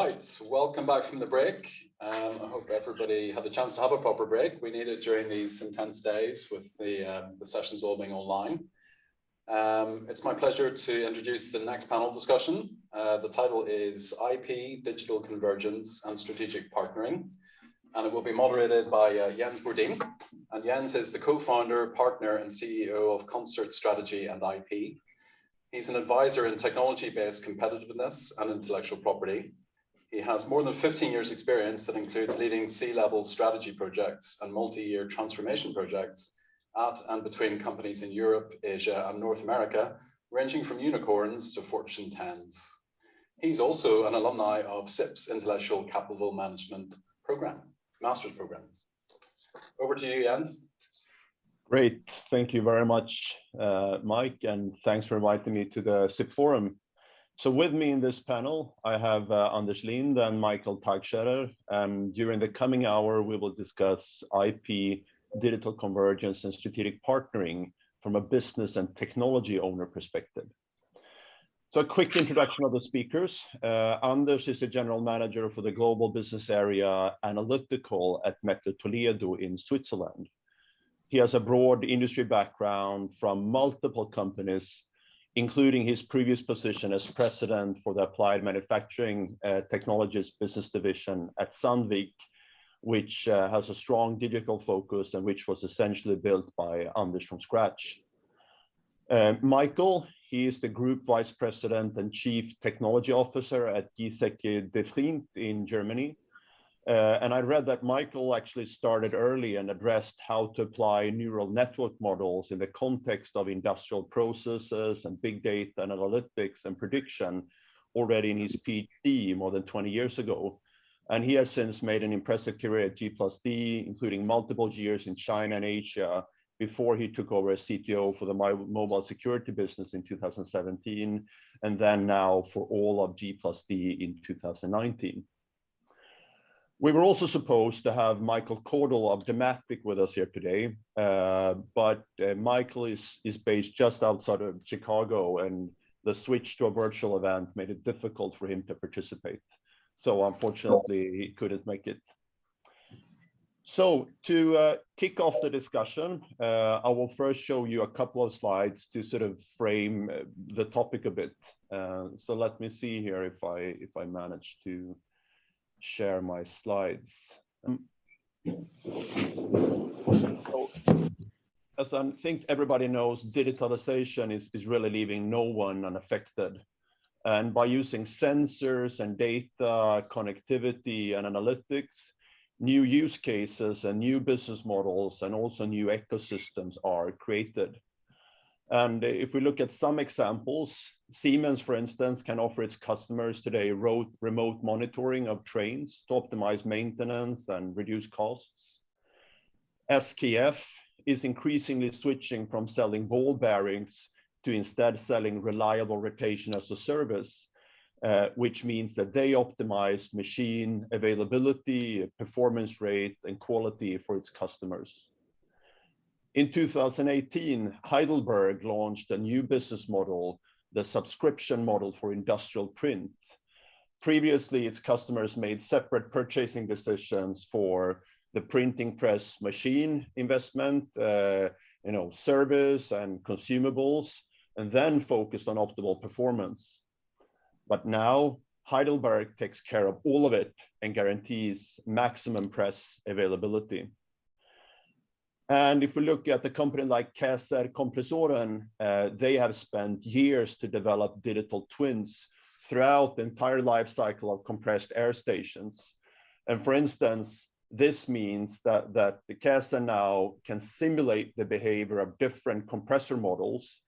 Right, welcome back from the break. I hope everybody had the chance to have a proper break. We need it during these intense days with the sessions all being online. It's my pleasure to introduce the next panel discussion. The title is IP, Digital Convergence and Strategic Partnering, and it will be moderated by Jens Bördin. And Jens is the co-founder, partner and CEO of Konsert Strategy and IP. He's an advisor in technology-based competitiveness and intellectual property. He has more than 15 years experience that includes leading C-level strategy projects and multi-year transformation projects at and between companies in Europe, Asia, and North America, ranging from unicorns to Fortune 10s. He's also an alumni of SIP's Intellectual Capital Management program, master's program. Over to you, Jens. Great, thank you very much, Mike, and thanks for inviting me to the SIP Forum. So with me in this panel, I have Anders Lindh and Michael Tagscherer, and during the coming hour, we will discuss IP, digital convergence, and strategic partnering from a business and technology owner perspective. So a quick introduction of the speakers. Anders is the general manager for the global business area Analytical at Mettler-Toledo in Switzerland. He has a broad industry background from multiple companies, including his previous position as president for the Applied Manufacturing Technologies business division at Sandvik, which has a strong digital focus and which was essentially built by Anders from scratch. Michael, he is the group vice president and chief technology officer at Giesecke+Devrient in Germany. And I read that Michael actually started early and addressed how to apply neural network models in the context of industrial processes and big data and analytics and prediction already in his PhD more than 20 years ago. And he has since made an impressive career at G+D, including multiple years in China and Asia, before he took over as CTO for the mobile security business in 2017, and then now for all of G+D in 2019. We were also supposed to have Michael Cordell of Dematic with us here today, but Michael is based just outside of Chicago, and the switch to a virtual event made it difficult for him to participate. So unfortunately, he couldn't make it. So to kick off the discussion, I will first show you a couple of slides to sort of frame the topic a bit. So let me see here if I manage to share my slides. So, as I think everybody knows, digitalization is really leaving no one unaffected. And by using sensors and data, connectivity and analytics, new use cases and new business models and also new ecosystems are created. And if we look at some examples, Siemens, for instance, can offer its customers today remote monitoring of trains to optimize maintenance and reduce costs. SKF is increasingly switching from selling ball bearings to instead selling reliable rotation as a service, which means that they optimize machine availability, performance rate, and quality for its customers. In 2018, Heidelberg launched a new business model, the subscription model for industrial print. Previously, its customers made separate purchasing decisions for the printing press machine investment, service and consumables, and then focused on optimal performance. But now Heidelberg takes care of all of it and guarantees maximum press availability. And if we look at a company like Kompressoren, they have spent years to develop digital twins throughout the entire life cycle of compressed air stations. And for instance, this means that the Käser now can simulate the behavior of different compressor models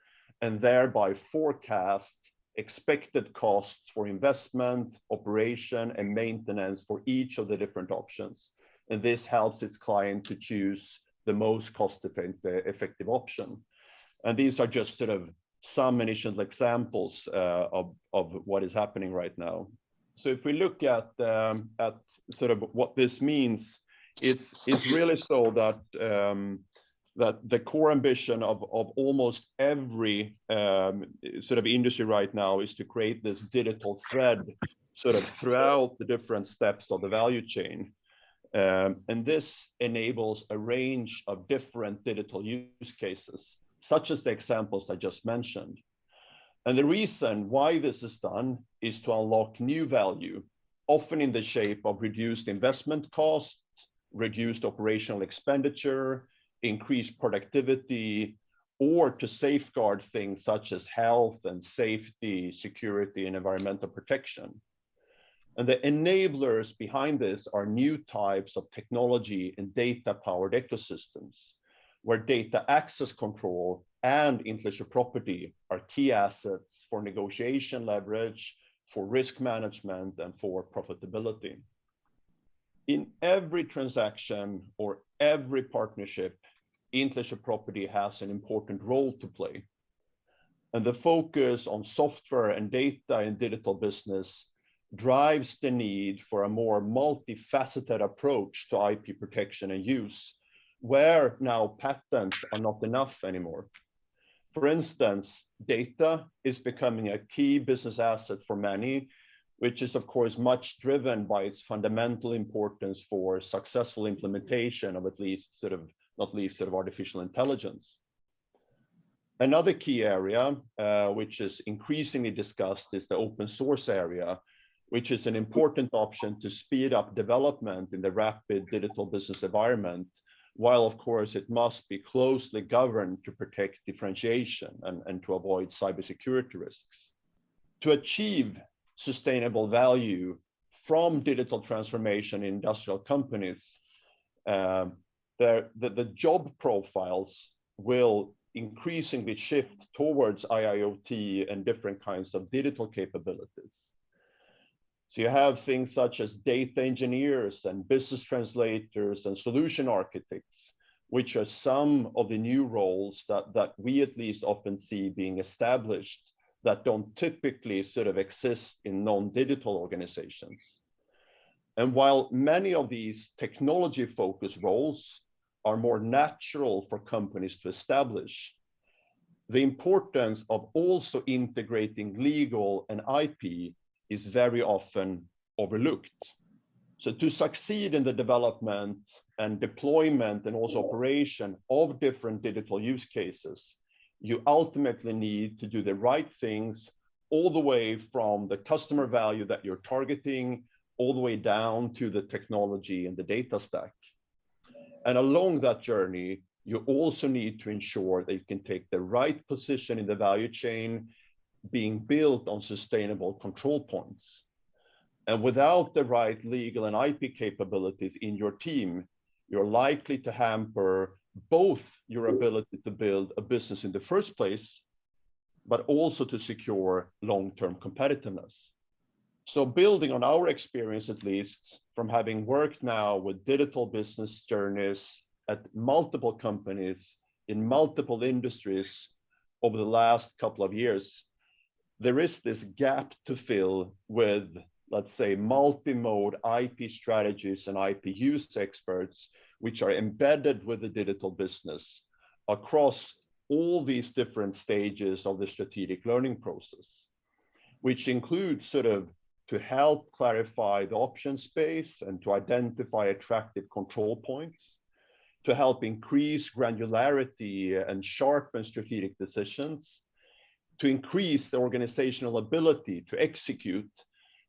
and thereby forecast expected costs for investment, operation, and maintenance for each of the different options. And this helps its client to choose the most cost-effective option. And these are just sort of some initial examples of what is happening right now. So if we look at sort of what this means, it's really so that that the core ambition of almost every sort of industry right now is to create this digital thread sort of throughout the different steps of the value chain. And this enables a range of different digital use cases, such as the examples I just mentioned. And the reason why this is done is to unlock new value, often in the shape of reduced investment costs, reduced operational expenditure, increased productivity, or to safeguard things such as health and safety, security, and environmental protection. And the enablers behind this are new types of technology and data-powered ecosystems, where data access control and intellectual property are key assets for negotiation leverage, for risk management, and for profitability. In every transaction or every partnership, intellectual property has an important role to play. And the focus on software and data in digital business drives the need for a more multifaceted approach to IP protection and use, where now patents are not enough anymore. For instance, data is becoming a key business asset for many, which is of course much driven by its fundamental importance for successful implementation of not least artificial intelligence. Another key area, which is increasingly discussed, is the open source area, which is an important option to speed up development in the rapid digital business environment, while of course it must be closely governed to protect differentiation and to avoid cybersecurity risks. To achieve sustainable value from digital transformation in industrial companies, the job profiles will increasingly shift towards IIoT and different kinds of digital capabilities. So you have things such as data engineers and business translators and solution architects, which are some of the new roles that we at least often see being established that don't typically sort of exist in non-digital organizations. And while many of these technology-focused roles are more natural for companies to establish, the importance of also integrating legal and IP is very often overlooked. So to succeed in the development and deployment and also operation of different digital use cases, you ultimately need to do the right things all the way from the customer value that you're targeting, all the way down to the technology and the data stack. And along that journey, you also need to ensure that you can take the right position in the value chain, being built on sustainable control points. And without the right legal and IP capabilities in your team, you're likely to hamper both your ability to build a business in the first place, but also to secure long-term competitiveness. So building on our experience, at least from having worked now with digital business journeys at multiple companies in multiple industries over the last couple of years, there is this gap to fill with, let's say, multi-mode IP strategies and IP use experts, which are embedded with the digital business across all these different stages of the strategic learning process, which includes sort of to help clarify the option space and to identify attractive control points, to help increase granularity and sharpen strategic decisions, to increase the organizational ability to execute,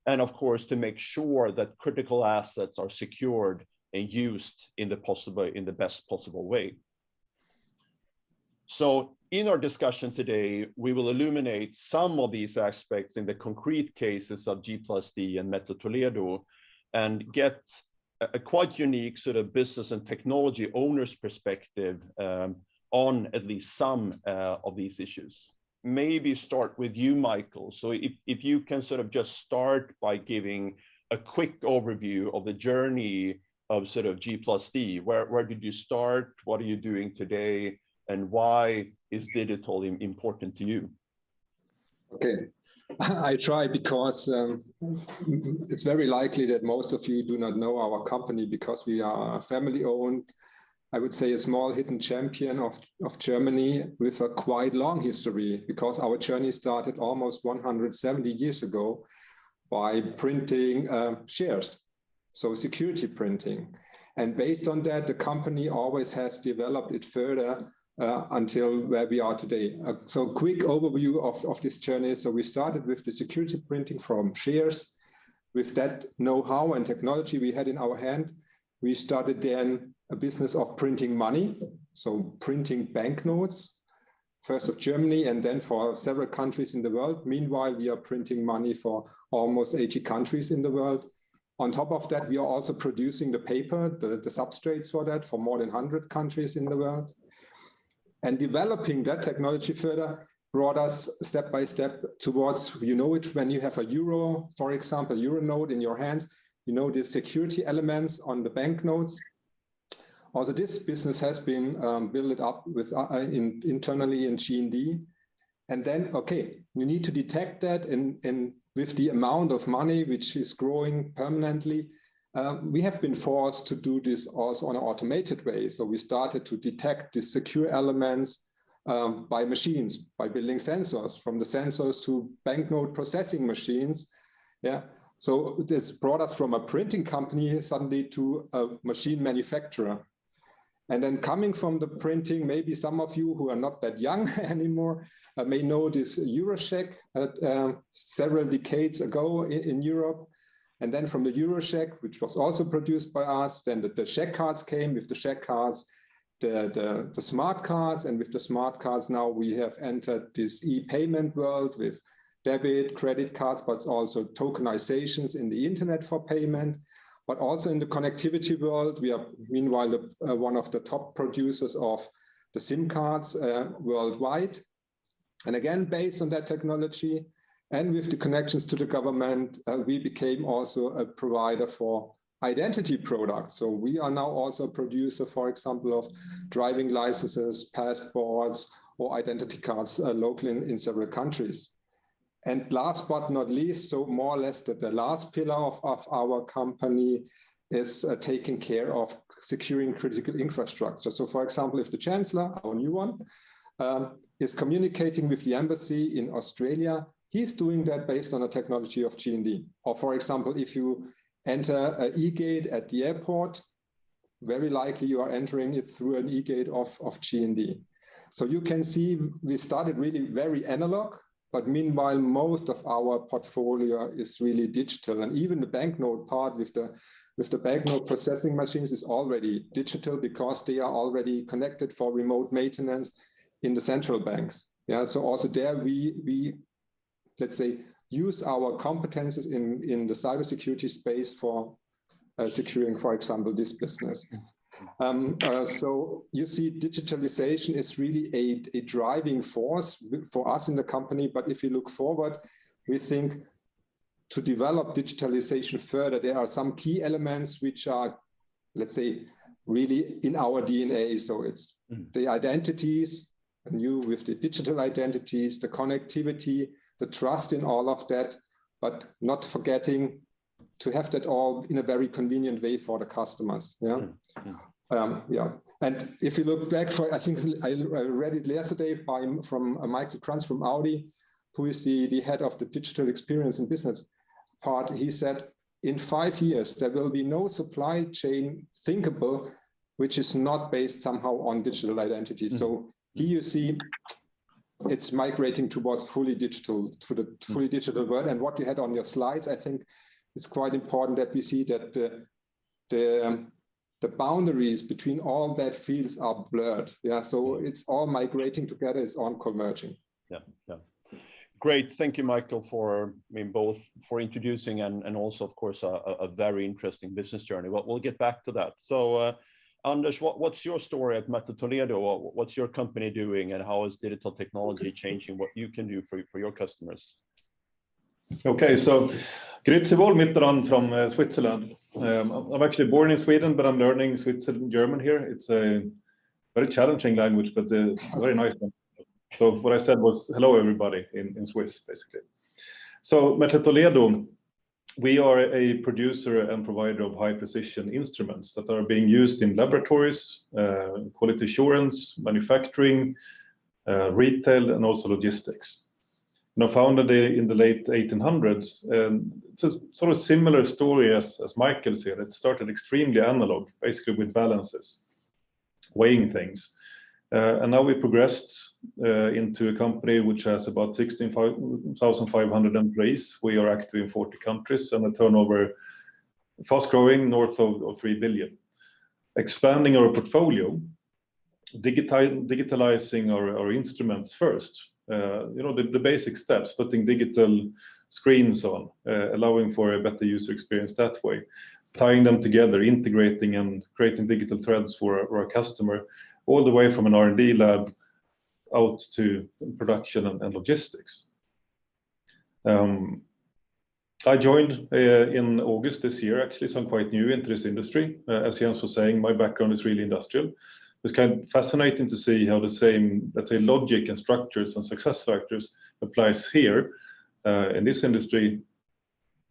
and of course, to make sure that critical assets are secured and used in the best possible way. So in our discussion today, we will illuminate some of these aspects in the concrete cases of G+D and Mettler-Toledo and get a quite unique sort of business and technology owner's perspective on at least some of these issues. Maybe start with you, Michael. So if you can sort of just start by giving a quick overview of the journey of sort of G+D. Where did you start? What are you doing today? And why is digital important to you? Okay, I try because it's very likely that most of you do not know our company because we are family owned. I would say a small hidden champion of Germany with a quite long history, because our journey started almost 170 years ago by printing shares, so security printing. And based on that, the company always has developed it further until where we are today. So quick overview of this journey. So we started with the security printing from shares. With that know-how and technology we had in our hand, we started then a business of printing money, so printing banknotes, first of Germany and then for several countries in the world. Meanwhile, we are printing money for almost 80 countries in the world. On top of that, we are also producing the paper, the substrates for that for more than 100 countries in the world. And developing that technology further brought us step by step towards, you know it, when you have a euro, for example, euro note in your hands, you know the security elements on the banknotes. Also, this business has been built up with internally in G&D. And then, okay, you need to detect that, and with the amount of money which is growing permanently, we have been forced to do this also on an automated way. So we started to detect the secure elements by machines, by building sensors, from the sensors to banknote processing machines. Yeah. So this brought us from a printing company suddenly to a machine manufacturer. And then coming from the printing, maybe some of you who are not that young anymore may know this Giesecke several decades ago in Europe. And then from the Giesecke, which was also produced by us, then the check cards came. With the check cards, the smart cards, and with the smart cards now we have entered this e-payment world with debit, credit cards, but also tokenizations in the internet for payment. But also in the connectivity world, we are meanwhile one of the top producers of the SIM cards worldwide. And again, based on that technology and with the connections to the government, we became also a provider for identity products. So we are now also a producer, for example, of driving licenses, passports, or identity cards locally in several countries. And last but not least, so more or less the last pillar of our company is taking care of securing critical infrastructure. So for example, if the Chancellor, our new one, is communicating with the embassy in Australia, he's doing that based on the technology of G&D. Or for example, if you enter an e-gate at the airport, very likely you are entering it through an e-gate of G&D. So you can see we started really very analog, but meanwhile, most of our portfolio is really digital. And even the banknote part with the banknote processing machines is already digital because they are already connected for remote maintenance in the central banks. Yeah, so also there we let's say, use our competences in the cybersecurity space for securing, for example, this business. So you see, digitalization is really a driving force for us in the company. But if you look forward, we think to develop digitalization further, there are some key elements which are, let's say, really in our DNA. So it's the identities, and you with the digital identities, the connectivity, the trust in all of that, but not forgetting to have that all in a very convenient way for the customers. Yeah. Yeah. And if you look back for, I think I read it yesterday from Michael Kranz from Audi, who is the head of the digital experience and business part. He said, in 5 years, there will be no supply chain thinkable, which is not based somehow on digital identity. So here you see, it's migrating towards fully digital, to the fully digital world. And what you had on your slides, I think it's quite important that we see that the boundaries between all that fields are blurred. Yeah, so it's all migrating together, it's all converging. Yeah, yeah. Great, thank you, Michael, for both for introducing and also, of course, a very interesting business journey. But we'll get back to that. So, Anders, what's your story at Mettler-Toledo? What's your company doing, and how is digital technology changing what you can do for your customers? Okay, so Grützewol Mitterrand from Switzerland. I'm actually born in Sweden, but I'm learning German here. It's a very challenging language, but a very nice one. So what I said was hello, everybody, in Swiss, basically. So Mettler-Toledo, we are a producer and provider of high precision instruments that are being used in laboratories, quality assurance, manufacturing, retail, and also logistics. founded in the late 1800s. And it's a sort of similar story as Michael's here. It started extremely analog, basically with balances, weighing things. And now we progressed into a company which has about 16,500 employees. We are active in 40 countries and a turnover fast growing north of 3 billion. Expanding our portfolio, digitalizing our instruments first. The basic steps, putting digital screens on, allowing for a better user experience that way, tying them together, integrating and creating digital threads for our customer, all the way from an R&D lab out to production and logistics. I joined in August this year, actually, so I'm quite new into this industry. As Jens was saying, my background is really industrial. It's kind of fascinating to see how the same, let's say, logic and structures and success factors applies here in this industry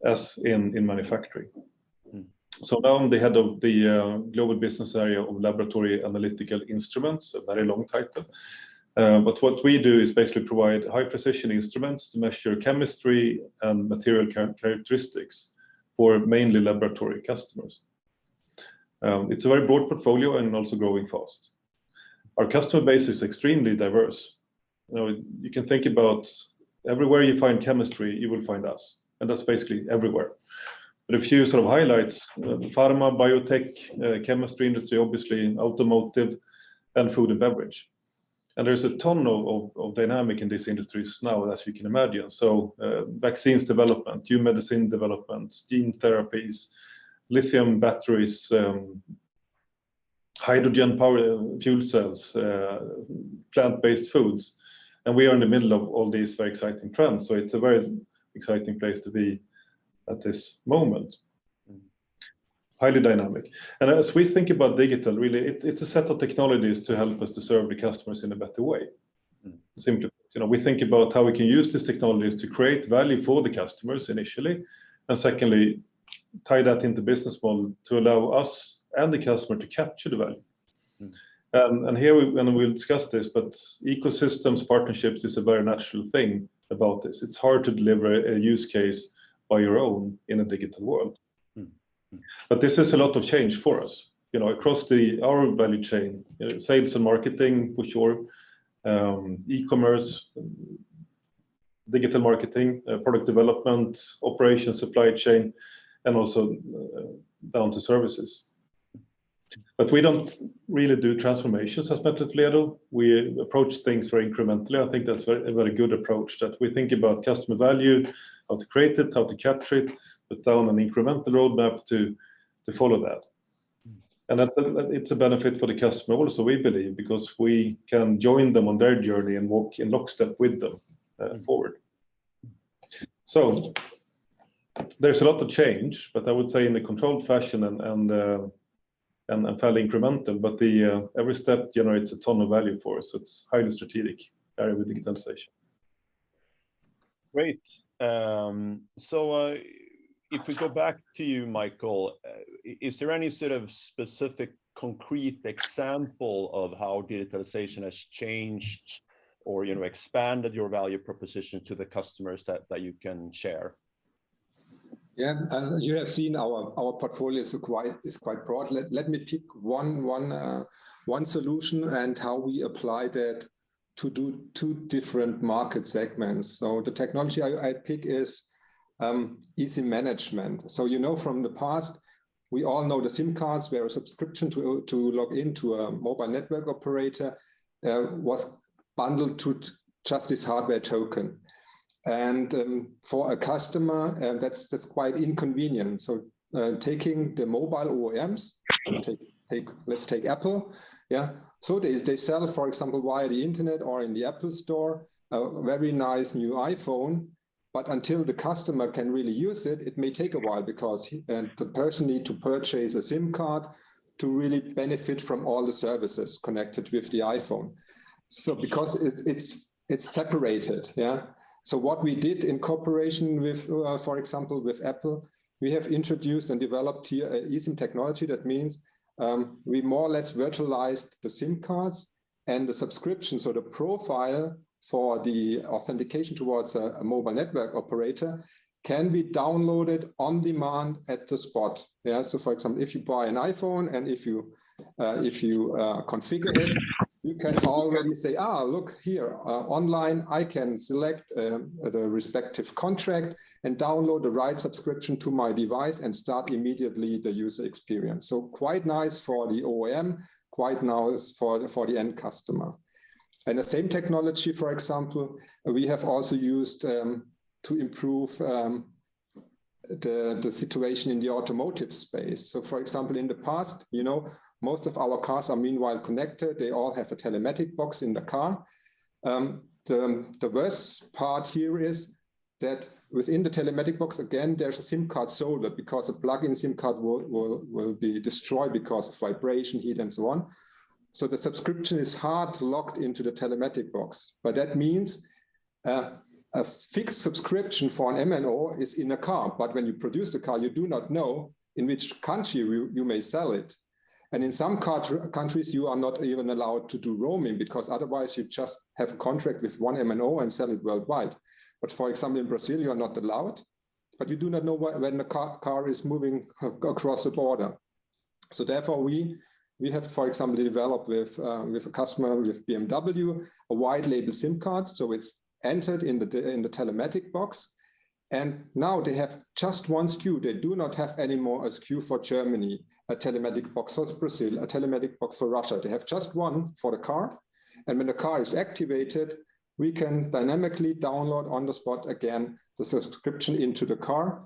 as in manufacturing. So now I'm the head of the global business area of laboratory analytical instruments, a very long title. But what we do is basically provide high precision instruments to measure chemistry and material characteristics for mainly laboratory customers. It's a very broad portfolio and also growing fast. Our customer base is extremely diverse. You can think about everywhere you find chemistry, you will find us, and that's basically everywhere. But a few sort of highlights: Pharma, Biotech, chemistry industry, obviously, automotive, and food and beverage. And there's a ton of dynamic in these industries now, as you can imagine. So vaccines development, new medicine development, gene therapies, lithium batteries, hydrogen power fuel cells, plant-based foods. And we are in the middle of all these very exciting trends. So it's a very exciting place to be at this moment. Highly dynamic. And as we think about digital, really, it's a set of technologies to help us to serve the customers in a better way. Simply, we think about how we can use these technologies to create value for the customers initially, and secondly, tie that into business model to allow us and the customer to capture the value. And here, we'll discuss this, but ecosystems, partnerships is a very natural thing about this. It's hard to deliver a use case by your own in a digital world. But this is a lot of change for us, across our value chain, sales and marketing for sure, e-commerce, digital marketing, product development, operations, supply chain, and also down to services. But we don't really do transformations as Mettler-Toledo. We approach things very incrementally. I think that's a very good approach, that we think about customer value, how to create it, how to capture it, put down an incremental roadmap to follow that. And it's a benefit for the customer also, we believe, because we can join them on their journey and walk in lockstep with them forward. So there's a lot of change, but I would say in a controlled fashion and fairly incremental, but every step generates a ton of value for us. It's highly strategic area with digitalization. Great. So if we go back to you, Michael, is there any sort of specific concrete example of how digitalization has changed or expanded your value proposition to the customers that you can share? Yeah, you have seen our portfolio is quite broad. Let me pick one solution and how we apply that to do two different market segments. So the technology I pick is easy management. So from the past, we all know the SIM cards where a subscription to log into a mobile network operator was bundled to just this hardware token. And for a customer, that's quite inconvenient. So taking the mobile OEMs, let's take Apple. Yeah. So they sell, for example, via the internet or in the Apple Store, a very nice new iPhone. But until the customer can really use it, it may take a while because the person needs to purchase a SIM card to really benefit from all the services connected with the iPhone. So because it's separated, yeah. So what we did in cooperation with, for example, with Apple, we have introduced and developed here an eSIM technology. That means we more or less virtualized the SIM cards and the subscription. So the profile for the authentication towards a mobile network operator can be downloaded on demand at the spot. Yeah. So, for example, if you buy an iPhone and if you configure it, you can already say, look here, online, I can select the respective contract and download the right subscription to my device and start immediately the user experience. So quite nice for the OEM, quite nice for the end customer. And the same technology, for example, we have also used to improve the situation in the automotive space. So, for example, in the past, most of our cars are meanwhile connected. They all have a telematic box in the car. The worst part here is that within the telematic box, again, there's a SIM card solder because a plug-in SIM card will be destroyed because of vibration, heat, and so on. So the subscription is hard locked into the telematic box. But that means a fixed subscription for an MNO is in a car. But when you produce the car, you do not know in which country you may sell it. And in some countries, you are not even allowed to do roaming because otherwise you just have a contract with one MNO and sell it worldwide. But for example, in Brazil, you are not allowed, but you do not know when the car is moving across the border. So therefore, we have, for example, developed with a customer, with BMW, a white label SIM card. So it's entered in the telematic box. And now they have just one SKU. They do not have anymore a SKU for Germany, a telematic box for Brazil, a telematic box for Russia. They have just one for the car. And when the car is activated, we can dynamically download on the spot again the subscription into the car.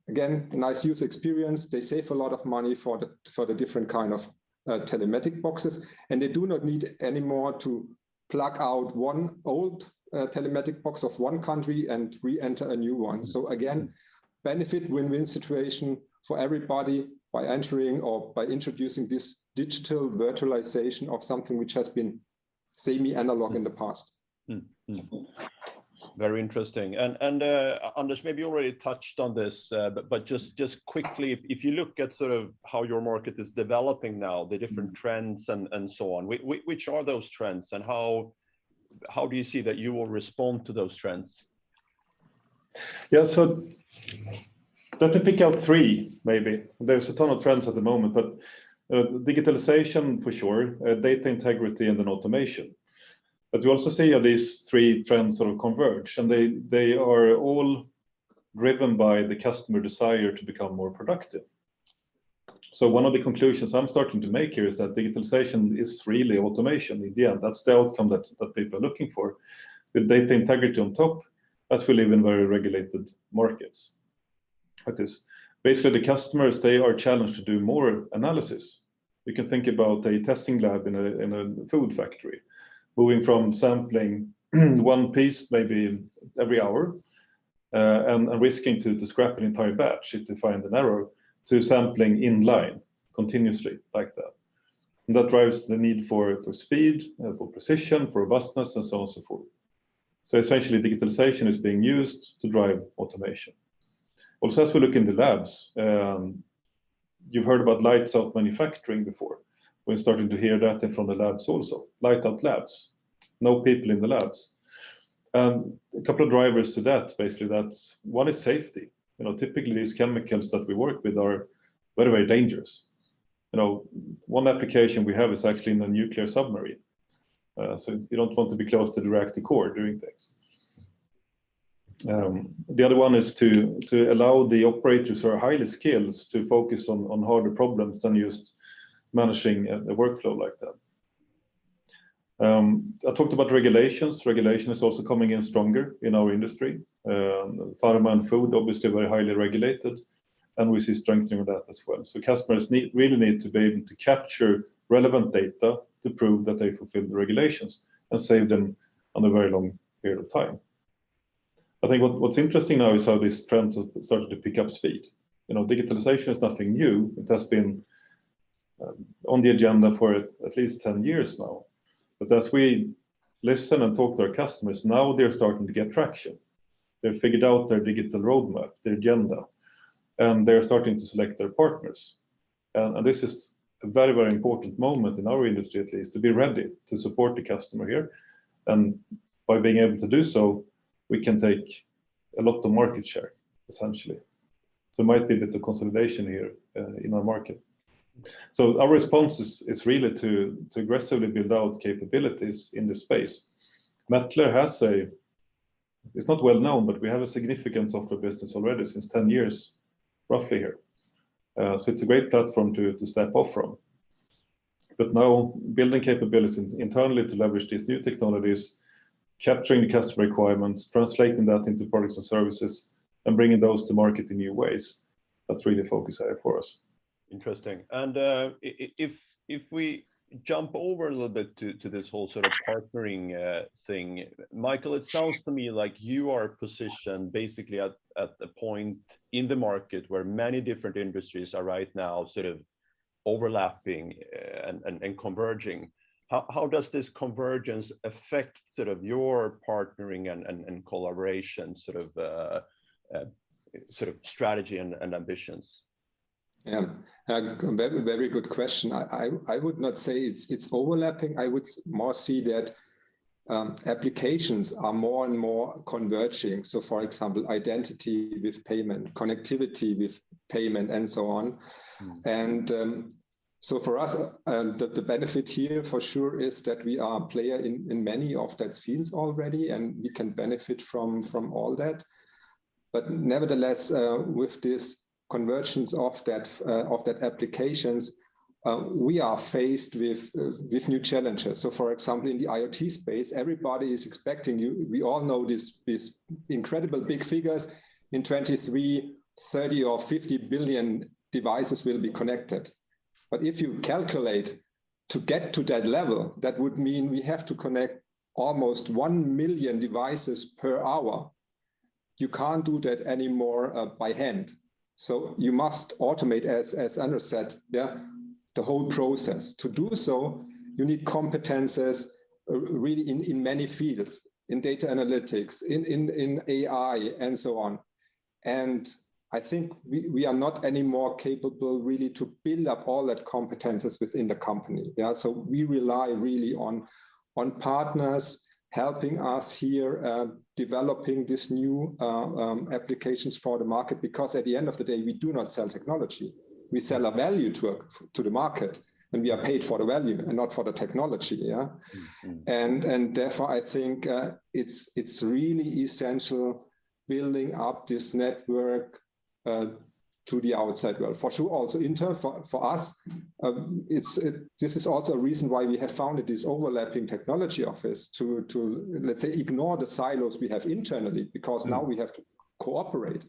Again, a nice user experience. They save a lot of money for the different kind of telematic boxes. And they do not need anymore to plug out one old telematic box of one country and re-enter a new one. So again, benefit win-win situation for everybody by entering or by introducing this digital virtualization of something which has been semi-analog in the past. Very interesting. And Anders, maybe you already touched on this, but just quickly, if you look at sort of how your market is developing now, the different trends and so on, which are those trends and how do you see that you will respond to those trends? Yeah, so let me pick out three, maybe. There's a ton of trends at the moment, but digitalization for sure, data integrity, and then automation. But we also see how these three trends sort of converge, and they are all driven by the customer desire to become more productive. So one of the conclusions I'm starting to make here is that digitalization is really automation. In the end, that's the outcome that people are looking for, with data integrity on top, as we live in very regulated markets. That is, basically the customers, they are challenged to do more analysis. You can think about a testing lab in a food factory, moving from sampling one piece maybe every hour and risking to scrap an entire batch if they find an error, to sampling in line continuously like that. And that drives the need for speed, for precision, for robustness, and so on and so forth. So essentially, digitalization is being used to drive automation. Also, as we look in the labs, you've heard about lights out manufacturing before. We're starting to hear that from the labs also, light out labs, no people in the labs. And a couple of drivers to that, basically, that's one is safety. Typically these chemicals that we work with are very, very dangerous. One application we have is actually in a nuclear submarine. So you don't want to be close to the reactor core doing things. The other one is to allow the operators who are highly skilled to focus on harder problems than just managing a workflow like that. I talked about regulations. Regulation is also coming in stronger in our industry. Pharma and food, obviously very highly regulated, and we see strengthening of that as well. So customers really need to be able to capture relevant data to prove that they fulfill the regulations and save them on a very long period of time. I think what's interesting now is how this trend has started to pick up speed. Digitalization is nothing new. It has been on the agenda for at least 10 years now. But as we listen and talk to our customers, now they're starting to get traction. They've figured out their digital roadmap, their agenda, and they're starting to select their partners. And this is a very, very important moment in our industry, at least, to be ready to support the customer here and by being able to do so, we can take a lot of market share, essentially. So it might be a bit of consolidation here in our market. So our response is really to aggressively build out capabilities in this space. Mettler has it's not well known, but we have a significant software business already since 10 years, roughly here. So it's a great platform to step off from. But now building capabilities internally to leverage these new technologies, capturing the customer requirements, translating that into products and services, and bringing those to market in new ways. That's really a focus area for us. Interesting. And if we jump over a little bit to this whole sort of partnering thing, Michael, it sounds to me like you are positioned basically at the point in the market where many different industries are right now sort of overlapping and converging. How does this convergence affect sort of your partnering and collaboration sort of strategy and ambitions? Yeah, very, very good question. I would not say it's overlapping. I would more see that applications are more and more converging. So for example, identity with payment, connectivity with payment, and so on. And so for us, the benefit here for sure is that we are a player in many of that fields already, and we can benefit from all that. But nevertheless, with this convergence of that applications, we are faced with new challenges. So for example, in the IoT space, everybody is expecting we all know these incredible big figures. In 23, 30 or 50 billion devices will be connected. But if you calculate to get to that level, that would mean we have to connect almost 1 million devices per hour. You can't do that anymore by hand. So you must automate, as Anders said, the whole process. To do so, you need competences really in many fields, in data analytics, in AI, and so on. And I think we are not anymore capable really to build up all that competences within the company. Yeah, so we rely really on partners helping us here, developing these new applications for the market, because at the end of the day, we do not sell technology. We sell a value to the market, and we are paid for the value and not for the technology. Yeah, and therefore I think it's really essential building up this network to the outside world. For sure, also for us, this is also a reason why we have founded this overlapping technology office to let's say ignore the silos we have internally, because now we have to cooperate.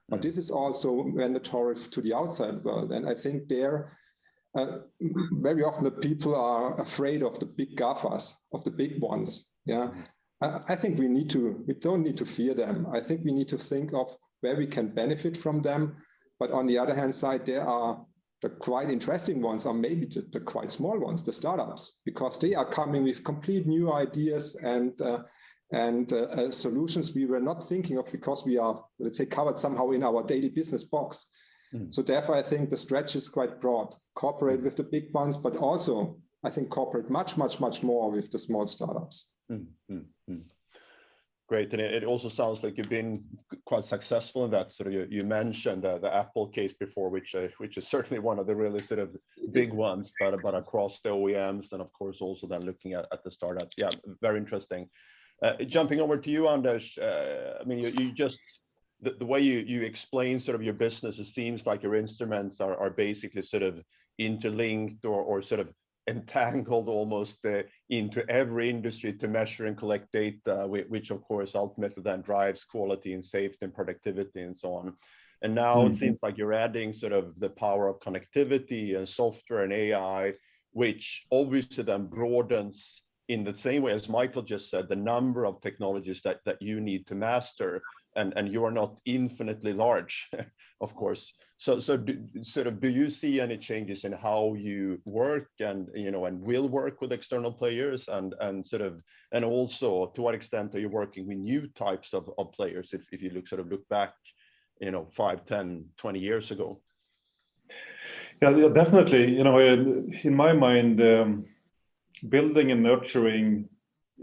But this is also mandatory to the outside world. And I think there, very often the people are afraid of the big GAFAs, of the big ones. Yeah, I think we don't need to fear them. I think we need to think of where we can benefit from them. But on the other hand side, there are the quite interesting ones, or maybe the quite small ones, the startups, because they are coming with complete new ideas and solutions we were not thinking of, because we are, let's say, covered somehow in our daily business box. So therefore, I think the stretch is quite broad. Cooperate with the big ones, but also, I think, cooperate much, much, much more with the small startups. Great, and it also sounds like you've been quite successful in that. Sort of, you mentioned the Apple case before, which is certainly one of the really sort of big ones, but across the OEMs, and of course also then looking at the startups. Yeah, very interesting. Jumping over to you, Anders. I mean, you just the way you explain sort of your business, it seems like your instruments are basically sort of interlinked or sort of entangled almost into every industry to measure and collect data, which of course ultimately then drives quality and safety and productivity and so on. And now it seems like you're adding sort of the power of connectivity and software and AI, which obviously then broadens, in the same way as Michael just said, the number of technologies that you need to master, and you are not infinitely large, of course. So do you see any changes in how you work and will work with external players, and also to what extent are you working with new types of players if you look back 5, 10, 20 years ago? Yeah, definitely. In my mind, building and nurturing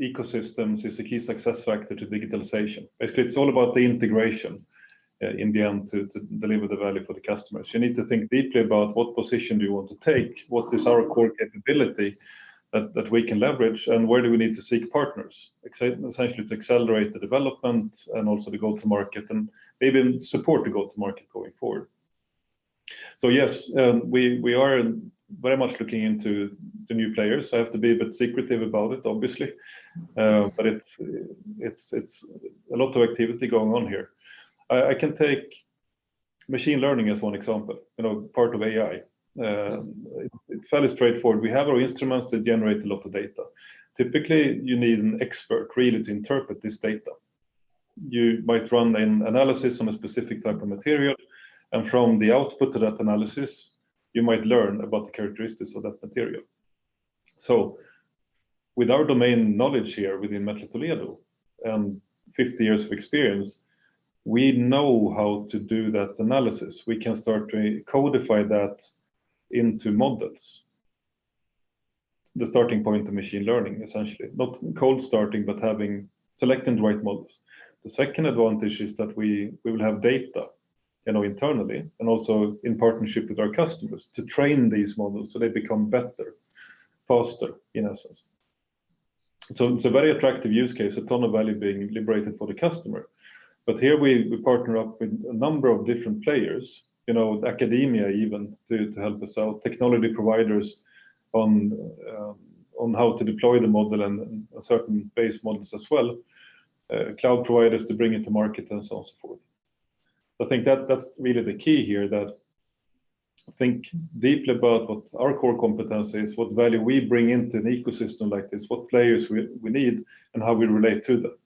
ecosystems is a key success factor to digitalization. Basically, it's all about the integration in the end to deliver the value for the customers. You need to think deeply about what position do you want to take, what is our core capability that we can leverage, and where do we need to seek partners, essentially to accelerate the development and also the go-to-market, and maybe support the go-to-market going forward. So yes, we are very much looking into the new players. I have to be a bit secretive about it, obviously, but it's a lot of activity going on here. I can take machine learning as one example, part of AI. It's fairly straightforward. We have our instruments that generate a lot of data. Typically, you need an expert really to interpret this data. You might run an analysis on a specific type of material, and from the output of that analysis, you might learn about the characteristics of that material. So with our domain knowledge here within Mettler-Toledo and 50 years of experience, we know how to do that analysis. We can start to codify that into models. The starting point of machine learning, essentially. Not cold starting, but selecting the right models. The second advantage is that we will have data, internally, and also in partnership with our customers to train these models so they become better, faster, in essence. So it's a very attractive use case, a ton of value being liberated for the customer. But here we partner up with a number of different players, academia even, to help us out, technology providers on how to deploy the model and certain base models as well, cloud providers to bring it to market, and so on and so forth. I think that's really the key here, that think deeply about what our core competence is, what value we bring into an ecosystem like this, what players we need, and how we relate to them.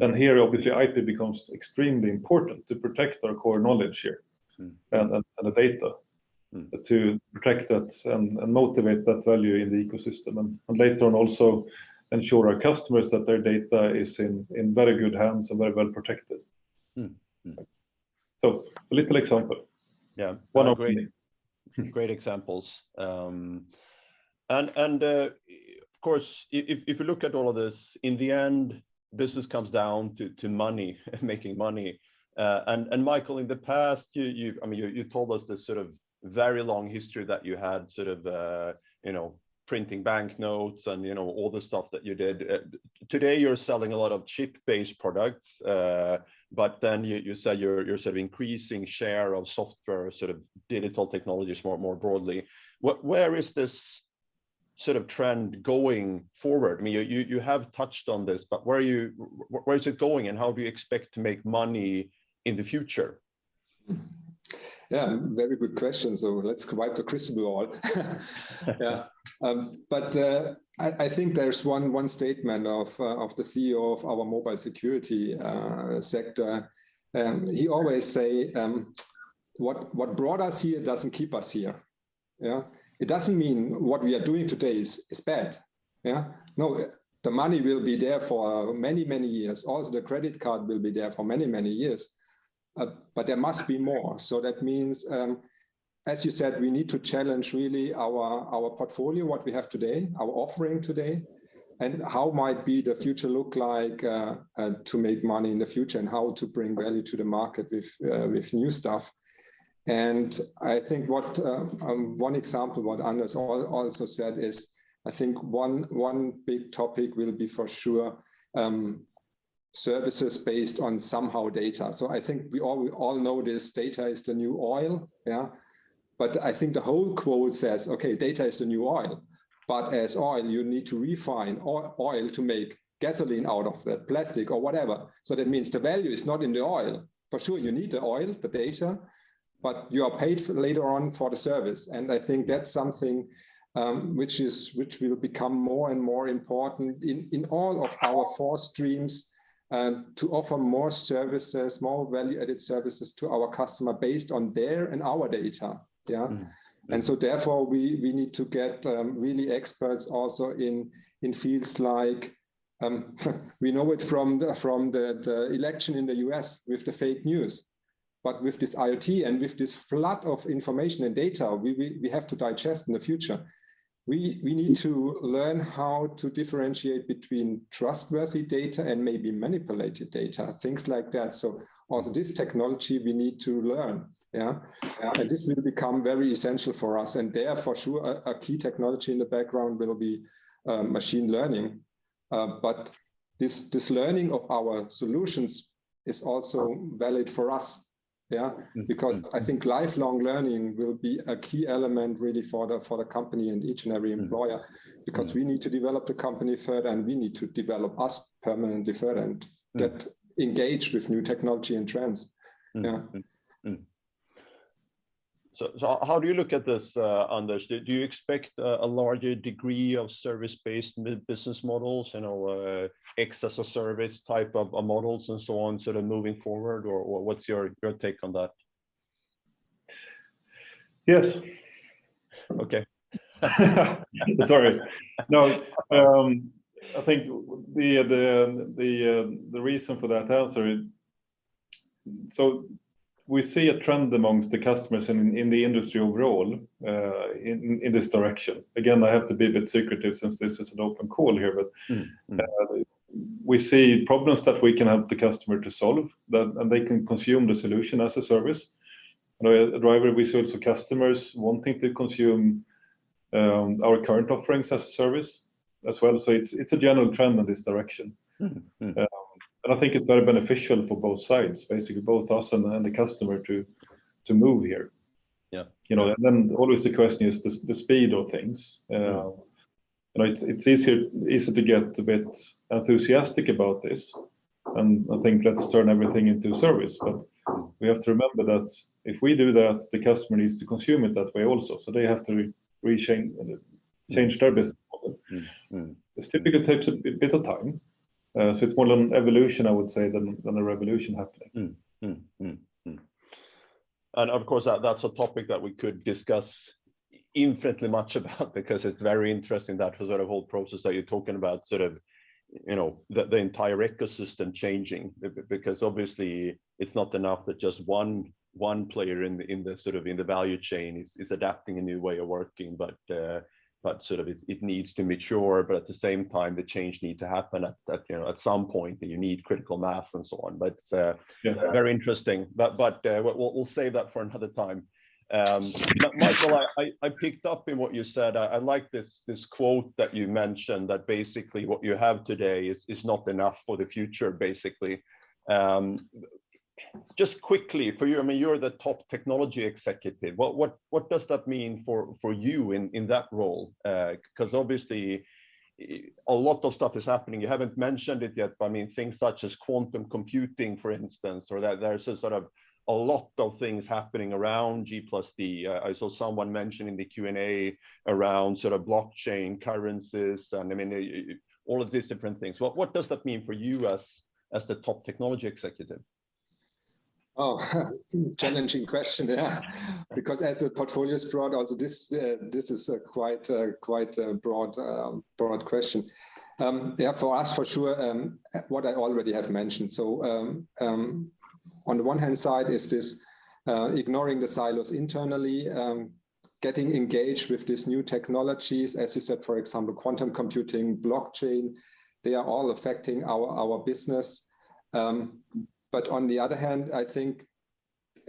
And here, obviously, IP becomes extremely important to protect our core knowledge here and the data, to protect that and motivate that value in the ecosystem. And later on also ensure our customers that their data is in very good hands and very well protected. So a little example. Yeah, one of great examples. And of course, if you look at all of this, in the end, business comes down to money, making money. And Michael, in the past, you told us this sort of very long history that you had, sort of printing banknotes and all the stuff that you did. Today you're selling a lot of chip-based products, but then you said you're sort of increasing share of software, sort of digital technologies more broadly. Where is this sort of trend going forward? I mean, you have touched on this, but where is it going, and how do you expect to make money in the future? Yeah, very good question. So let's wipe the crystal ball. Yeah, but I think there's one statement of the CEO of our mobile security sector. He always say, what brought us here doesn't keep us here. Yeah, it doesn't mean what we are doing today is bad. Yeah, no, the money will be there for many years. Also, the credit card will be there for many years. But there must be more. So that means, as you said, we need to challenge really our portfolio, what we have today, our offering today, and how might be the future look like to make money in the future, and how to bring value to the market with new stuff. And I think what one example, what Anders also said is, I think one big topic will be for sure services based on somehow data. So I think we all know this, data is the new oil, yeah. But I think the whole quote says, okay, data is the new oil, but as oil, you need to refine oil to make gasoline out of that, plastic or whatever. So that means the value is not in the oil. For sure, you need the oil, the data, but you are paid later on for the service. And I think that's something which will become more and more important in all of our 4 streams. To offer more services, more value-added services to our customer based on their and our data. Yeah, and so therefore we need to get really experts also in fields like we know it from the election in the US with the fake news, but with this IoT and with this flood of information and data, we have to digest in the future. we need to learn how to differentiate between trustworthy data and maybe manipulated data, things like that. So also this technology we need to learn, and this will become very essential for us. And there, for sure, a key technology in the background will be machine learning. But this learning of our solutions is also valid for us. Because I think lifelong learning will be a key element really for the company and each and every employer, because we need to develop the company further, and we need to develop us permanently further and get engaged with new technology and trends. So how do you look at this, Anders? Do you expect a larger degree of service-based business models, X as a service type of models and so on, sort of moving forward, or what's your take on that? Yes. Okay. Sorry. No, I think the reason for that answer is, so we see a trend amongst the customers in the industry overall in this direction. Again, I have to be a bit secretive since this is an open call here, but we see problems that we can help the customer to solve, and they can consume the solution as a service. We see also customers wanting to consume our current offerings as a service as well. So it's a general trend in this direction. And I think it's very beneficial for both sides, basically both us and the customer to move here. And then always the question is the speed of things. It's easy to get a bit enthusiastic about this, and I think let's turn everything into service. But we have to remember that if we do that, the customer needs to consume it that way also. So they have to change their business model. This typically takes a bit of time. So it's more an evolution, I would say, than a revolution happening. And of course, that's a topic that we could discuss infinitely much about, because it's very interesting, that sort of whole process that you're talking about, sort of, the entire ecosystem changing, because obviously it's not enough that just one player in the value chain is adapting a new way of working, but sort of it needs to mature, but at the same time the change needs to happen at some point, and you need critical mass and so on. But very interesting. But we'll save that for another time. Michael, I picked up in what you said. I like this quote that you mentioned, that basically what you have today is not enough for the future, basically. Just quickly for you, I mean, you're the top technology executive. What does that mean for you in that role? Because obviously a lot of stuff is happening. You haven't mentioned it yet, but I mean, things such as quantum computing, for instance, or that there's a sort of a lot of things happening around G+D. I saw someone mention in the Q&A around sort of blockchain currencies, and I mean, all of these different things. What does that mean for you as the top technology executive? Oh, challenging question, because as the portfolio is broad, also this is a quite a broad question. For us, for sure, what I already have mentioned. So on the one hand side is this ignoring the silos internally, getting engaged with these new technologies, as you said, for example, quantum computing, blockchain, they are all affecting our business. But on the other hand, I think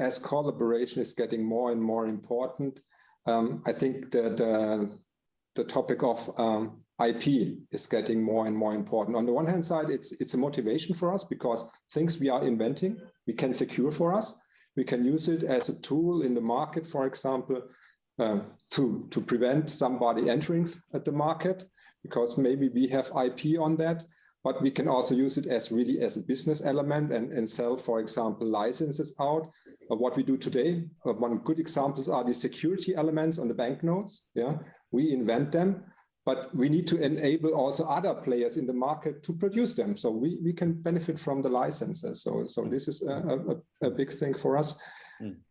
as collaboration is getting more and more important, I think that the topic of IP is getting more and more important. On the one hand side, it's a motivation for us, because things we are inventing, we can secure for us. We can use it as a tool in the market, for example, to prevent somebody entering at the market, because maybe we have IP on that. But we can also use it as a business element and sell, for example, licenses out. What we do today, one good examples are the security elements on the banknotes. We invent them, but we need to enable also other players in the market to produce them. So we can benefit from the licenses. So this is a big thing for us.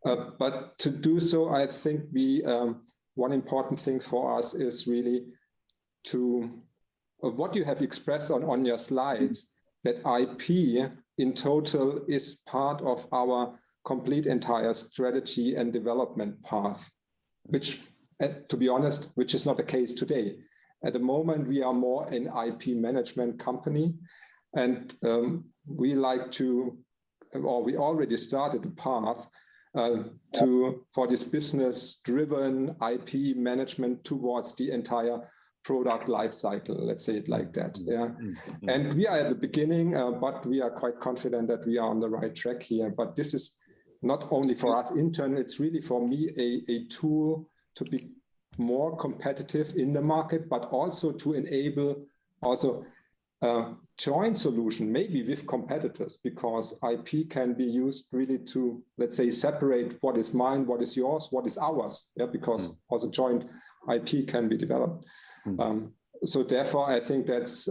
But to do so, I think one important thing for us is really what you have expressed on your slides, that IP in total is part of our complete entire strategy and development path, which to be honest, which is not the case today. At the moment, we are more an IP management company, and we like to, or we already started a path for this business-driven IP management towards the entire product life cycle, let's say it like that. Yeah. Mm-hmm. And we are at the beginning, but we are quite confident that we are on the right track here. But this is not only for us internal, it's really for me a tool to be more competitive in the market, but also to enable also joint solution, maybe with competitors, because IP can be used really to, let's say, separate what is mine, what is yours, what is ours, yeah, because also joint IP can be developed. So therefore, I think that's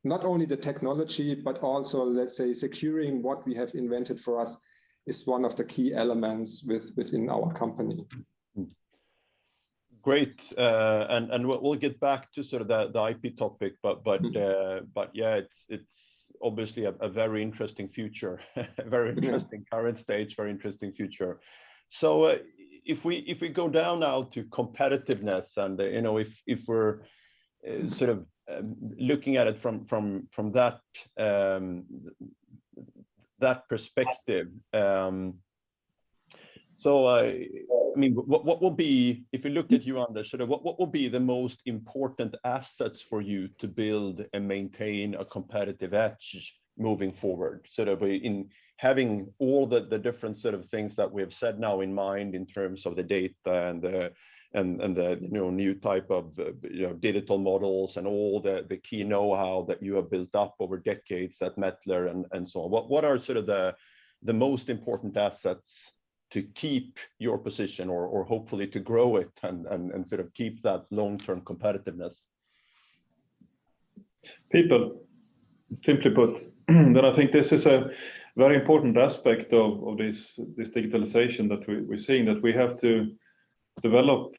not only the technology, but also, let's say, securing what we have invented for us is one of the key elements within our company. Great, and we'll get back to sort of the IP topic, but yeah, it's obviously a very interesting future, very interesting current stage, very interesting future. So if we go down now to competitiveness, and you know, if we're sort of looking at it from that that perspective. So I mean, what will be, if you look at you, Anders, sort of what will be the most important assets for you to build and maintain a competitive edge moving forward? Sort of in having all the different sort of things that we have said now in mind in terms of the data and the you know, new type of you know, digital models and all the key know-how that you have built up over decades at Mettler and so on. What are sort of the most important assets to keep your position, or hopefully to grow it and sort of keep that long-term competitiveness? People, simply put. Then I think this is a very important aspect of this digitalization that we're seeing, that we have to develop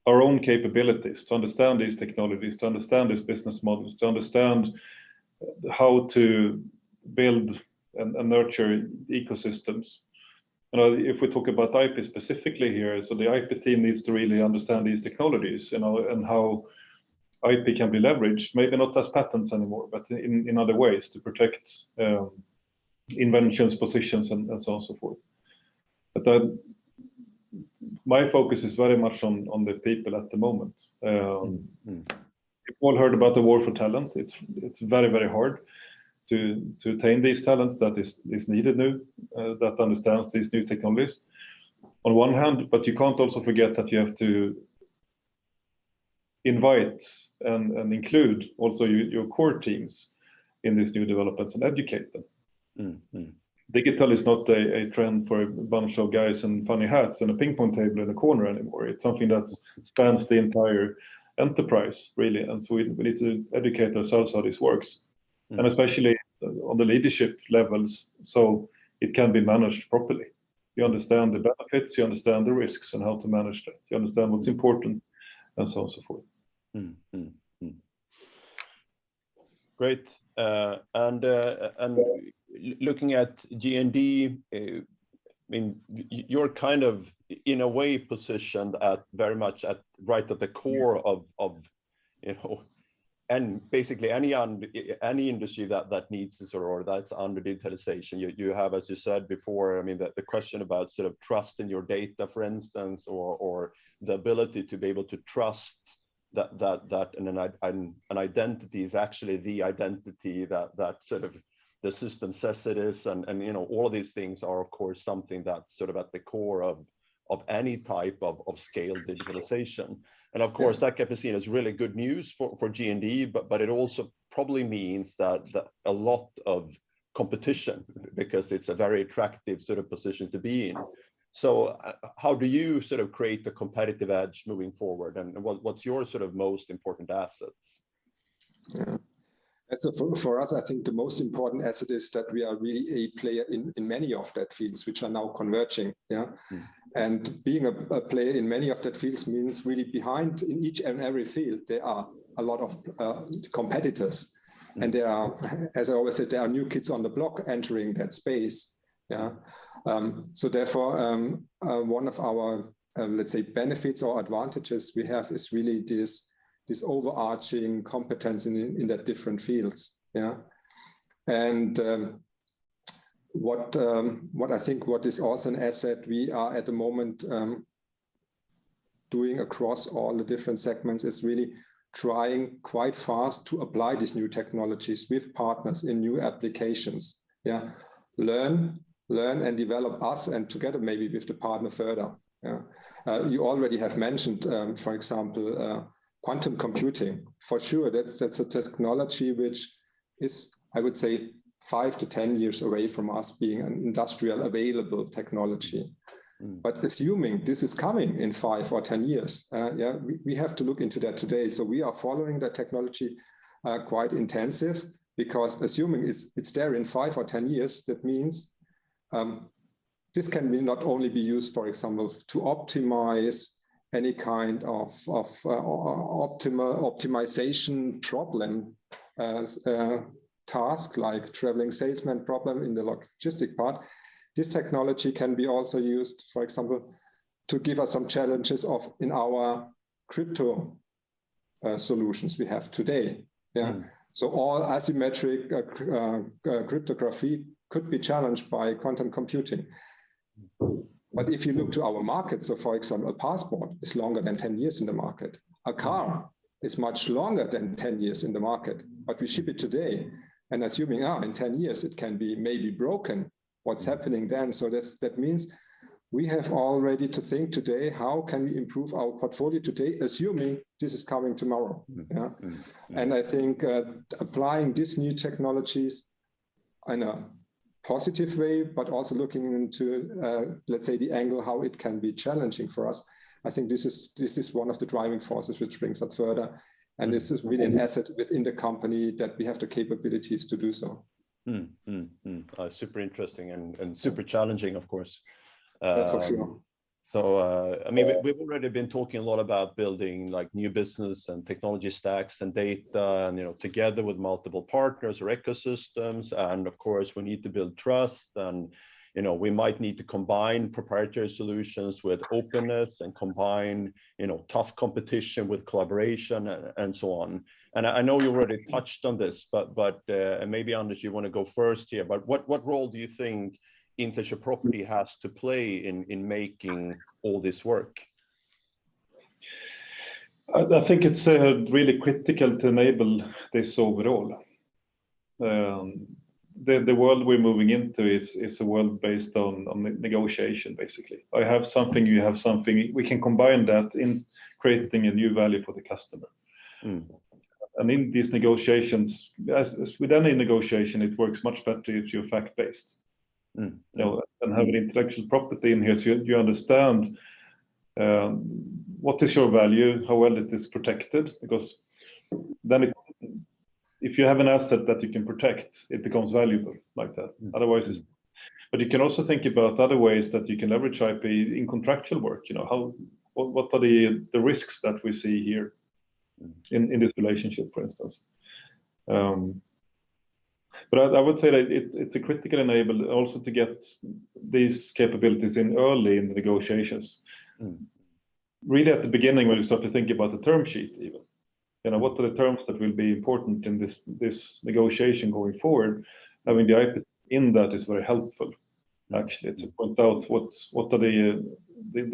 our own capabilities to understand these technologies, to understand these business models, to understand how to build and nurture ecosystems. You know, if we talk about IP specifically here, so the IP team needs to really understand these technologies, you know, and how IP can be leveraged, maybe not as patents anymore, but in other ways to protect inventions, positions, and so on and so forth. But my focus is very much on the people at the moment. You've all heard about the war for talent. It's very, very hard to attain these talents that is needed now, that understands these new technologies on one hand, but you can't also forget that you have to invite and include also your core teams in these new developments and educate them. Digital is not a trend for a bunch of guys in funny hats and a ping pong table in a corner anymore. It's something that spans the entire enterprise, really, and so we need to educate ourselves how this works. And especially on the leadership levels, so it can be managed properly. You understand the benefits, you understand the risks and how to manage that. You understand what's important, and so on and so forth. Great. And looking at G&D, I mean, you're kind of in a way positioned at very much at right at the core of you know, and basically any industry that needs this or that's under digitalization. You have, as you said before, I mean, the question about sort of trust in your data, for instance, or the ability to be able to trust that an identity is actually the identity that sort of the system says it is, and you know, all of these things are of course something that's sort of at the core of any type of scaled digitalization. And of course, that can be seen as really good news for G&D, but it also probably means that a lot of competition, because it's a very attractive sort of position to be in. So how do you sort of create a competitive edge moving forward, and what's your sort of most important assets? Yeah. So for us, I think the most important asset is that we are really a player in many of that fields, which are now converging. Yeah. And being a player in many of that fields means really behind in each and every field, there are a lot of competitors. And there are, as I always said, there are new kids on the block entering that space. Yeah. So therefore, one of our, let's say, benefits or advantages we have is really this overarching competence in that different fields. Yeah, and what I think what is also an asset we are at the moment doing across all the different segments is really trying quite fast to apply these new technologies with partners in new applications. Yeah, learn and develop us, and together maybe with the partner further. Yeah, you already have mentioned, for example, quantum computing. For sure, that's a technology which is, I would say, 5 to 10 years away from us being an industrial available technology. But assuming this is coming in 5 or 10 years, yeah, we have to look into that today. So we are following that technology quite intensive, because assuming it's there in 5 or 10 years, that means this can not only be used, for example, to optimize any kind of optimization problem task, like traveling salesman problem in the logistic part. This technology can be also used, for example, to give us some challenges in our crypto solutions we have today. Yeah. So all asymmetric cryptography could be challenged by quantum computing. But if you look to our market, so for example, a passport is longer than 10 years in the market. A car is much longer than 10 years in the market, but we ship it today. And assuming in 10 years, it can be maybe broken, what's happening then? So that means we have already to think today, how can we improve our portfolio today, assuming this is coming tomorrow? Yeah. And I think applying these new technologies in a positive way, but also looking into, let's say, the angle how it can be challenging for us. I think this is one of the driving forces which brings us further. And this is really an asset within the company that we have the capabilities to do so. Super interesting and super challenging, of course. For sure. So, I mean, we've already been talking a lot about building like new business and technology stacks and data, and together with multiple partners or ecosystems. And of course, we need to build trust, and we might need to combine proprietary solutions with openness, and combine tough competition with collaboration, and so on. And I know you already touched on this, but maybe Anders, you want to go first here. But what role do you think intellectual property has to play in making all this work? I think it's really critical to enable this overall. The world we're moving into is a world based on negotiation, basically. I have something, you have something. We can combine that in creating a new value for the customer. And in these negotiations, as with any negotiation, it works much better if you're fact-based. And have an intellectual property in here, so you understand what is your value, how well it is protected, because then if you have an asset that you can protect, it becomes valuable like that. Otherwise, but you can also think about other ways that you can leverage IP in contractual work. What are the risks that we see here in this relationship, for instance? But I would say that it's a critical enabler also to get these capabilities in early in the negotiations. Really at the beginning, when you start to think about the term sheet, even, what are the terms that will be important in this negotiation going forward? Having the IP in that is very helpful, actually, to point out what are the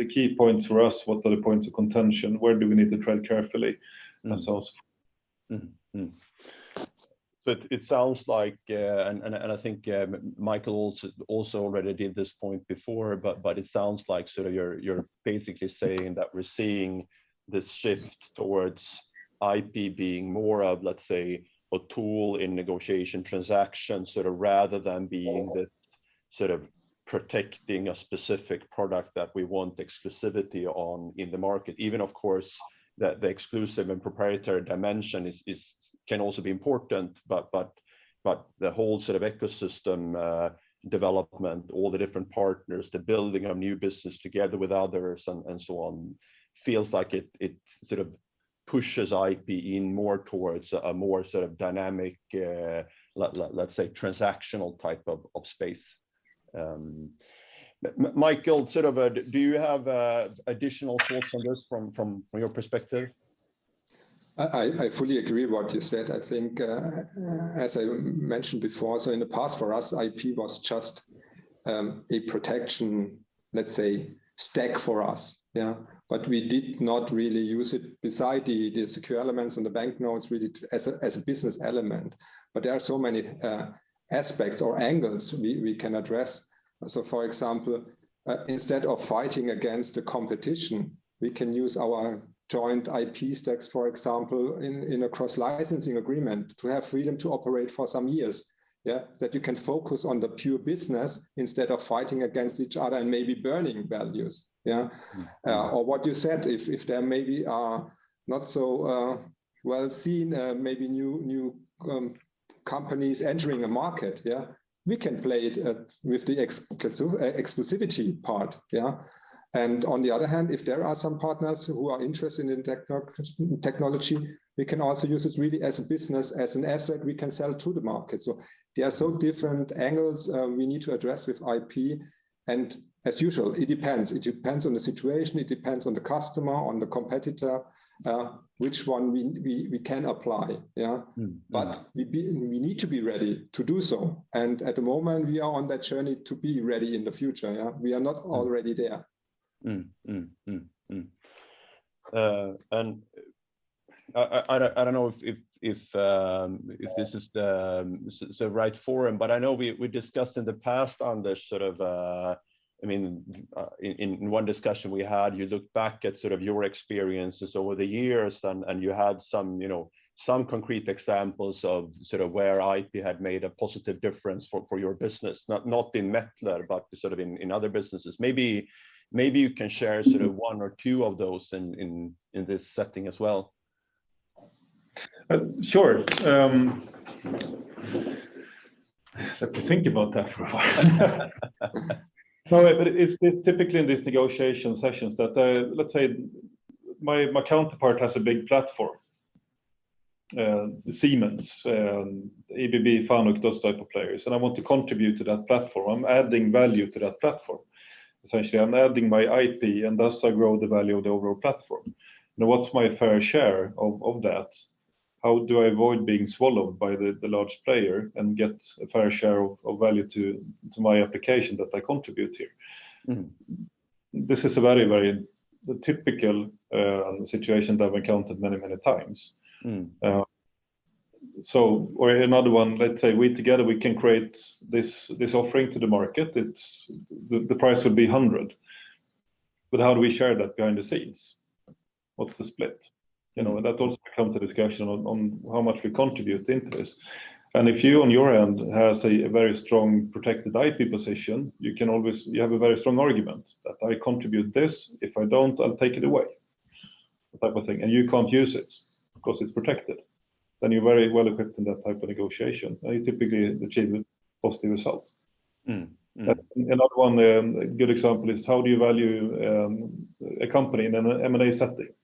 key points for us, what are the points of contention, where do we need to tread carefully, and so on. So it sounds like, and I think Michael also already did this point before, but it sounds like sort of you're basically saying that we're seeing this shift towards IP being more of, let's say, a tool in negotiation transactions, sort of rather than being this sort of protecting a specific product that we want exclusivity on in the market. Even, of course, that the exclusive and proprietary dimension can also be important, but the whole sort of ecosystem development, all the different partners, the building of new business together with others, and so on, feels like it sort of pushes IP in more towards a more sort of dynamic, let's say, transactional type of space. Michael, sort of, do you have additional thoughts on this from your perspective? I fully agree what you said. I think, as I mentioned before, so in the past for us, IP was just a protection, let's say, stack for us. Yeah, but we did not really use it beside the secure elements on the banknotes really as a business element. But there are so many aspects or angles we can address. So, for example, instead of fighting against the competition, we can use our joint IP stacks, for example, in a cross-licensing agreement to have freedom to operate for some years. Yeah, that you can focus on the pure business instead of fighting against each other and maybe burning values. Yeah, or what you said, if there maybe are not so well seen, maybe new companies entering a market. Yeah, we can play it with the exclusivity part. Yeah. And on the other hand, if there are some partners who are interested in technology, we can also use it really as a business, as an asset we can sell to the market. So there are so different angles we need to address with IP. And as usual, it depends. It depends on the situation. It depends on the customer, on the competitor, which one we can apply. Yeah, but we need to be ready to do so. And at the moment, we are on that journey to be ready in the future. Yeah, we are not already there. And I don't know if this is the right forum, but I know we discussed in the past on this sort of I mean, in one discussion we had, you looked back at sort of your experiences over the years, and you had some, you know, some concrete examples of sort of where IP had made a positive difference for your business, not in Mettler, but sort of in other businesses. Maybe you can share sort of one or two of those in this setting as well. Sure. Let me think about that for a while. No, but it's typically in these negotiation sessions that let's say my counterpart has a big platform, Siemens, ABB, Fanuc, those type of players, and I want to contribute to that platform. I'm adding value to that platform. Essentially, I'm adding my IP, and thus I grow the value of the overall platform. Now, what's my fair share of that? How do I avoid being swallowed by the large player and get a fair share of value to my application that I contribute here? This is a very, very typical situation that I've encountered many, many times. So, or another one, let's say we can create this offering to the market. It's the price would be 100, but how do we share that behind the scenes? What's the split? You know, and that also comes to discussion on how much we contribute into this. And if you on your end has a very strong protected IP position, you have a very strong argument that I contribute this. If I don't, I'll take it away, type of thing, and you can't use it because it's protected. Then you're very well equipped in that type of negotiation, and you typically achieve a positive result. Another one, a good example is how do you value a company in an M&A setting?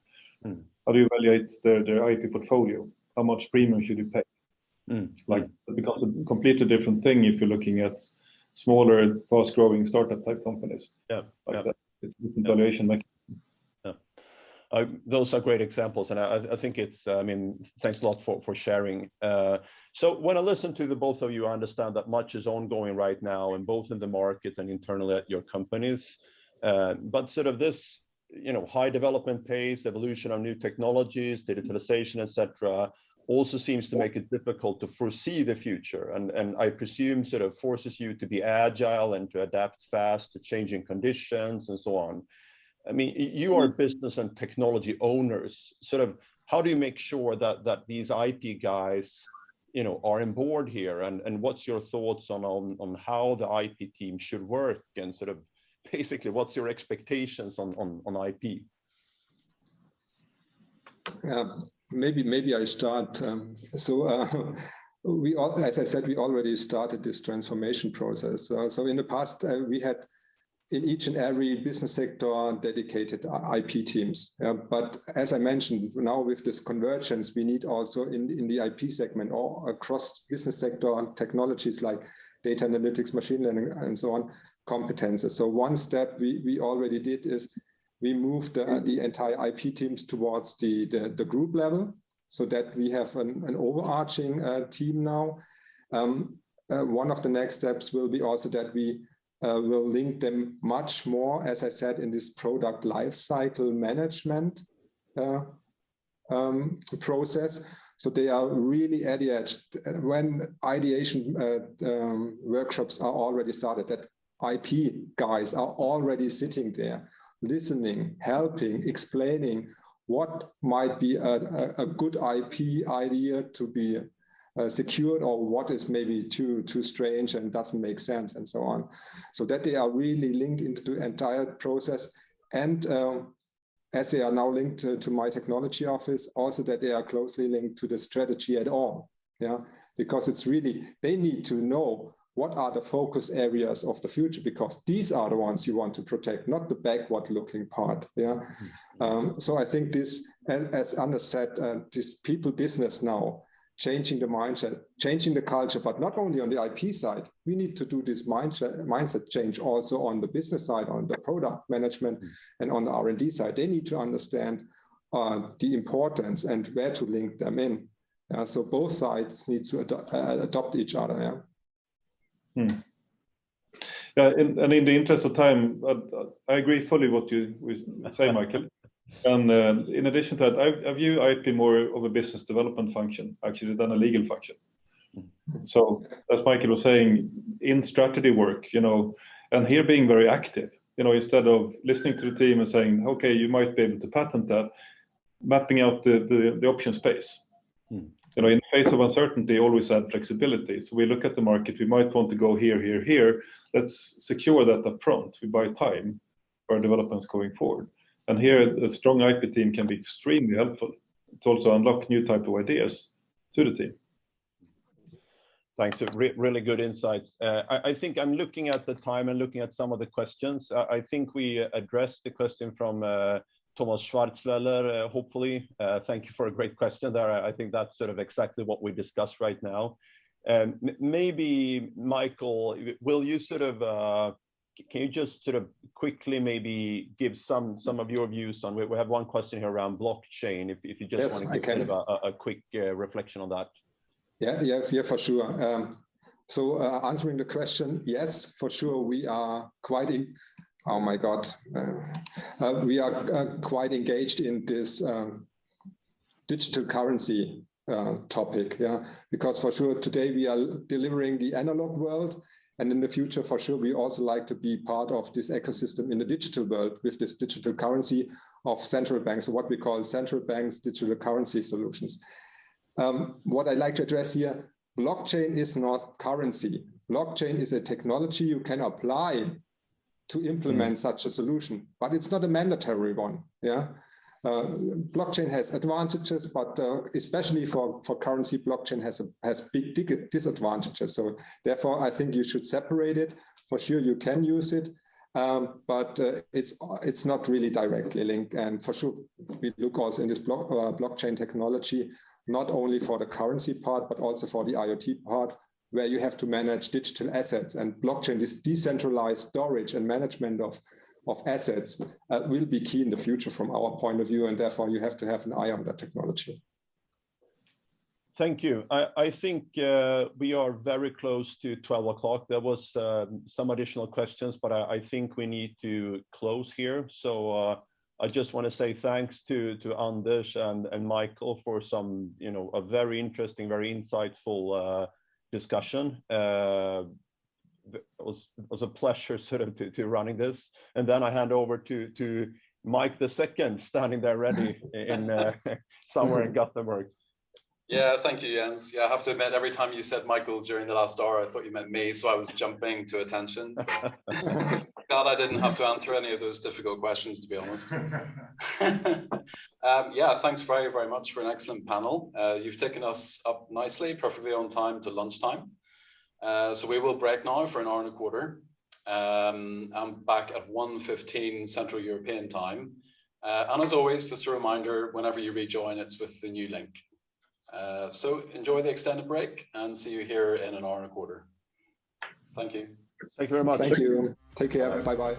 How do you evaluate their IP portfolio? How much premium should you pay? It becomes a completely different thing if you're looking at smaller, fast-growing startup type companies. That. It's a different valuation mechanism. Those are great examples, and I think it's. I mean, thanks a lot for sharing. So when I listen to the both of you, I understand that much is ongoing right now, and both in the market and internally at your companies. But sort of this, you know, high development pace, evolution of new technologies, digitalization, etc., also seems to make it difficult to foresee the future, and I presume sort of forces you to be agile and to adapt fast to changing conditions and so on. I mean, you are business and technology owners. Sort of, how do you make sure that these IP guys, you know, are on board here, and what's your thoughts on how the IP team should work, and sort of basically what's your expectations on IP? Maybe I start. We all, as I said, we already started this transformation process. So in the past, we had in each and every business sector dedicated IP teams. But as I mentioned, now with this convergence, we need also in the IP segment or across business sector technologies like data analytics, machine learning, and so on, competences. So one step we already did is we moved the entire IP teams towards the group level, so that we have an overarching team now. One of the next steps will be also that we will link them much more, as I said, in this product lifecycle management process. So they are really at the edge. When ideation workshops are already started, that IP guys are already sitting there, listening, helping, explaining what might be a good IP idea to be secured, or what is maybe too strange and doesn't make sense, and so on. So that they are really linked into the entire process. And as they are now linked to my technology office, also that they are closely linked to the strategy at all. Yeah, because it's really, they need to know what are the focus areas of the future, because these are the ones you want to protect, not the backward looking part. Yeah. So I think this, as Anders said, this people business now, changing the mindset, changing the culture, but not only on the IP side, we need to do this mindset change also on the business side, on the product management and on the R&D side. They need to understand the importance and where to link them in. So both sides need to adopt each other. Yeah, and in the interest of time, I agree fully what you say, Michael. And in addition to that, I view IP more of a business development function, actually, than a legal function. So as Michael was saying, in strategy work, and here being very active, instead of listening to the team and saying, okay, you might be able to patent that, mapping out the option space. In the face of uncertainty, always add flexibility. So we look at the market, we might want to go here, here, here. Let's secure that up front. We buy time for our developments going forward. And here, a strong IP team can be extremely helpful to also unlock new type of ideas to the team. Thanks, really good insights. I think I'm looking at the time and looking at some of the questions. I think we addressed the question from Thomas Schwarzwälder, hopefully. Thank you for a great question there. I think that's sort of exactly what we discussed right now. Maybe, Michael, will you sort of, can you just sort of quickly maybe give some of your views on, we have one question here around blockchain, if you just want to give a quick reflection on that. Yeah, for sure. So answering the question, yes, for sure, we are quite we are quite engaged in this digital currency topic, yeah, because for sure today we are delivering the analog world, and in the future, for sure, we also like to be part of this ecosystem in the digital world with this digital currency of central banks, so what we call central banks digital currency solutions. What I like to address here, blockchain is not currency. Blockchain is a technology you can apply to implement such a solution, but it's not a mandatory one. Yeah, blockchain has advantages, but especially for currency, blockchain has big disadvantages. So therefore, I think you should separate it. For sure, you can use it, but it's not really directly linked. And for sure, we look also in this blockchain technology, not only for the currency part, but also for the IoT part, where you have to manage digital assets, and blockchain, this decentralized storage and management of assets will be key in the future from our point of view, and therefore you have to have an eye on that technology. Thank you. I think we are very close to 12 o'clock. There was some additional questions, but I think we need to close here. So I just want to say thanks to Anders and Michael for some, a very interesting, very insightful discussion. It was a pleasure sort of to running this, and then I hand over to Mike the second, standing there ready in somewhere in Gothenburg. Yeah, thank you, Jens. Yeah, I have to admit, every time you said Michael during the last hour, I thought you meant me, so I was jumping to attention. God, I didn't have to answer any of those difficult questions, to be honest. Yeah, thanks very, very much for an excellent panel. You've taken us up nicely, perfectly on time to lunchtime. So we will break now for an hour and a quarter. I'm back at 1:15 Central European time. And as always, just a reminder, whenever you rejoin, it's with the new link. So enjoy the extended break and see you here in an hour and a quarter. Thank you. Thank you very much. Thank you. Take care. Bye-bye.